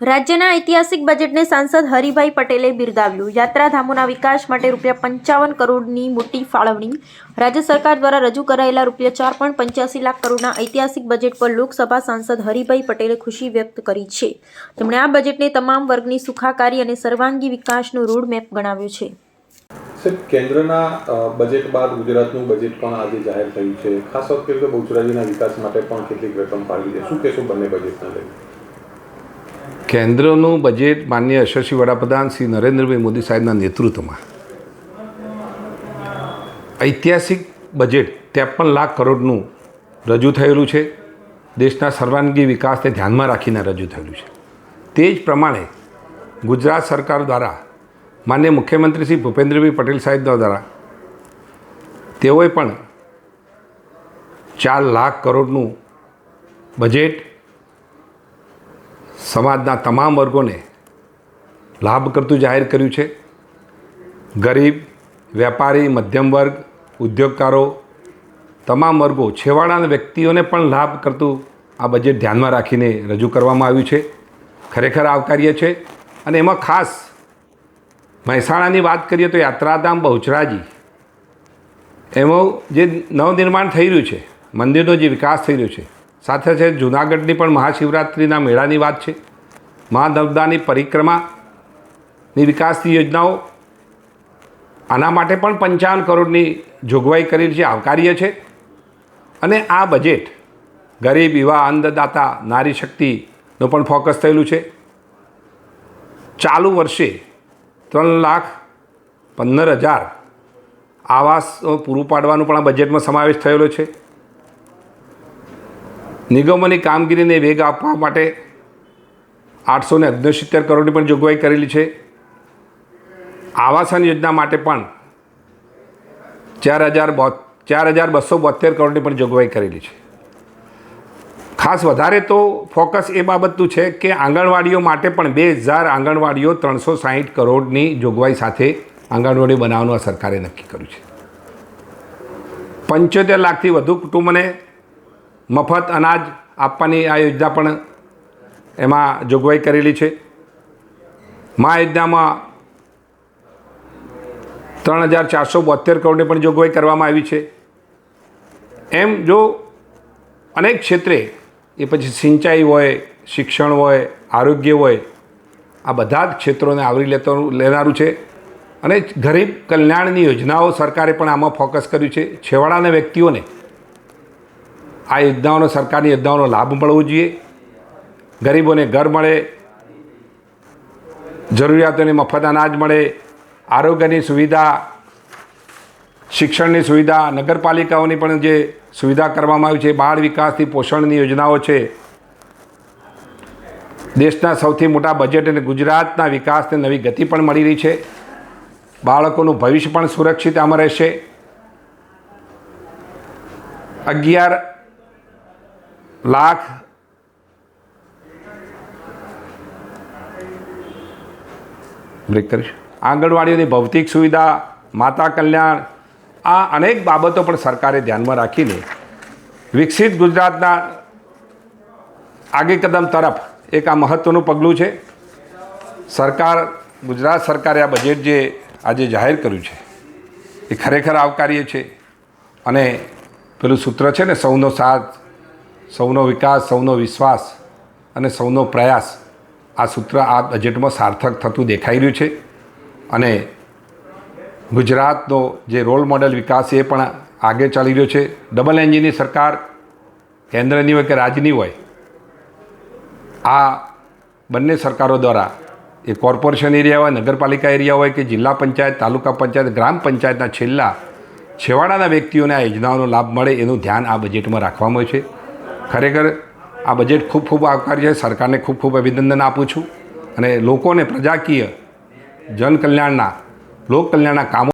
રાજ્યના ઐતિહાસિક બજેટને સાંસદ હરિભાઈ પટેલે બિરદાવ્યું. યાત્રાધામોના વિકાસ માટે ₹55 કરોડની મોટી ફાળવણી. રાજ્ય સરકાર દ્વારા રજૂ કરાયેલા ₹4.85 લાખ કરોડના ઐતિહાસિક બજેટ પર લોકસભા સાંસદ હરિભાઈ પટેલે ખુશી વ્યક્ત કરી છે. તેમણે આ બજેટને તમામ વર્ગની સુખાકારી અને સર્વાંગી વિકાસનો રોડમેપ ગણાવ્યો છે. કેન્દ્રના બજેટ બાદ ગુજરાતનું બજેટ પણ આજે જાહેર થયું છે. ખાસ વાત કરીએ તો બહુચરાજીના વિકાસ માટે પણ કેટલીક રકમ ફાળવી છે. શું કહેશો બંને બજેટના લઈને? કેન્દ્રનું બજેટ માનનીય યશસ્વી વડાપ્રધાન શ્રી નરેન્દ્રભાઈ મોદી સાહેબના નેતૃત્વમાં ઐતિહાસિક બજેટ 53 લાખ કરોડનું રજૂ થયેલું છે. દેશના સર્વાંગી વિકાસને ધ્યાનમાં રાખીને રજૂ થયેલું છે. તે જ પ્રમાણે ગુજરાત સરકાર દ્વારા માનનીય મુખ્યમંત્રી શ્રી ભૂપેન્દ્રભાઈ પટેલ સાહેબ દ્વારા તેઓએ પણ 4 લાખ કરોડનું બજેટ સમાજના તમામ વર્ગોને લાભ કરતું જાહેર કર્યું છે. ગરીબ, વેપારી, મધ્યમ વર્ગ, ઉદ્યોગકારો, તમામ વર્ગો, છેવાડાના વ્યક્તિઓને પણ લાભ કરતું આ બજેટ ધ્યાનમાં રાખીને રજૂ કરવામાં આવ્યું છે. ખરેખર આવકાર્ય છે. અને એમાં ખાસ મહેસાણાની વાત કરીએ તો યાત્રાધામ બહુચરાજી એમાં જે નવનિર્માણ થઈ રહ્યું છે, મંદિરનો જે વિકાસ થઈ રહ્યો છે, સાથે સાથે જૂનાગઢની પણ મહાશિવરાત્રિના મેળાની વાત છે, મા નર્મદાની પરિક્રમાની વિકાસની યોજનાઓ, આના માટે પણ 55 કરોડની જોગવાઈ કરેલી છે. આવકાર્ય છે. અને આ બજેટ ગરીબ, યુવા, અન્નદાતા, નારી શક્તિનો પણ ફોકસ થયેલું છે. ચાલુ વર્ષે 3,15,000 આવાસ પૂરું પાડવાનું પણ આ બજેટમાં સમાવેશ થયેલો છે. નિગમોની કામગીરીને વેગ આપવા માટે 869 કરોડની પણ જોગવાઈ કરેલી છે. આવાસન યોજના માટે પણ 4,272 કરોડની પણ જોગવાઈ કરેલી છે. ખાસ વધારે તો ફોકસ એ બાબતનું છે કે આંગણવાડીઓ માટે પણ 2,000 આંગણવાડીઓ 360 કરોડની જોગવાઈ સાથે આંગણવાડીઓ બનાવવાનું આ સરકારે નક્કી કર્યું છે. 75 લાખથી વધુ કુટુંબોને મફત અનાજ આપવાની આ યોજના પણ એમાં જોગવાઈ કરેલી છે. મા યોજનામાં 3,472 કરોડની પણ જોગવાઈ કરવામાં આવી છે. એમ જો અનેક ક્ષેત્રે, એ પછી સિંચાઈ હોય, શિક્ષણ હોય, આરોગ્ય હોય, આ બધા જ ક્ષેત્રોને આવરી લેનારું છે. અને ગરીબ કલ્યાણની યોજનાઓ સરકારે પણ આમાં ફોકસ કર્યું છે. છેવાડાના વ્યક્તિઓને આ યોજનાઓનો, સરકારની યોજનાઓનો લાભ મળવો જોઈએ. ગરીબોને ઘર મળે, જરૂરિયાતોને મફત અનાજ મળે, આરોગ્યની સુવિધા, શિક્ષણની સુવિધા, નગરપાલિકાઓની પણ જે સુવિધા કરવામાં આવી છે, બાળ વિકાસથી પોષણની યોજનાઓ છે. દેશના સૌથી મોટા બજેટ અને ગુજરાતના વિકાસને નવી ગતિ પણ મળી રહી છે. બાળકોનું ભવિષ્ય પણ સુરક્ષિત આમાં રહેશે. 11 લાખ આંગણવાડીઓની ભૌતિક સુવિધા, માતા કલ્યાણ, આ અનેક બાબતો પણ સરકારે ધ્યાનમાં રાખીને વિકસિત ગુજરાતના આગળ કદમ તરફ એક આ મહત્ત્વનું પગલું છે. ગુજરાત સરકારે આ બજેટ જે આજે જાહેર કર્યું છે એ ખરેખર આવકાર્ય છે. અને પેલું સૂત્ર છે ને, સૌનો સાથ, સૌનો વિકાસ, સૌનો વિશ્વાસ અને સૌનો પ્રયાસ, આ સૂત્ર આ બજેટમાં સાર્થક થતું દેખાઈ રહ્યું છે. અને ગુજરાતનો જે રોલ મોડેલ વિકાસ એ પણ આગળ ચાલી રહ્યો છે. ડબલ એન્જિનની સરકાર, કેન્દ્રની હોય કે રાજ્યની હોય, આ બંને સરકારો દ્વારા એ કોર્પોરેશન એરિયા હોય, નગરપાલિકા એરિયા હોય કે જિલ્લા પંચાયત, તાલુકા પંચાયત, ગ્રામ પંચાયતના છેવાડાના વ્યક્તિઓને આ યોજનાઓનો લાભ મળે એનું ધ્યાન આ બજેટમાં રાખવામાં આવ્યું છે. ખરેખર આ બજેટ ખૂબ ખૂબ આવકાર્ય છે. સરકારને ખૂબ ખૂબ અભિનંદન આપું છું. અને લોકોને પ્રજાકીય, જનકલ્યાણના, લોકકલ્યાણના કામો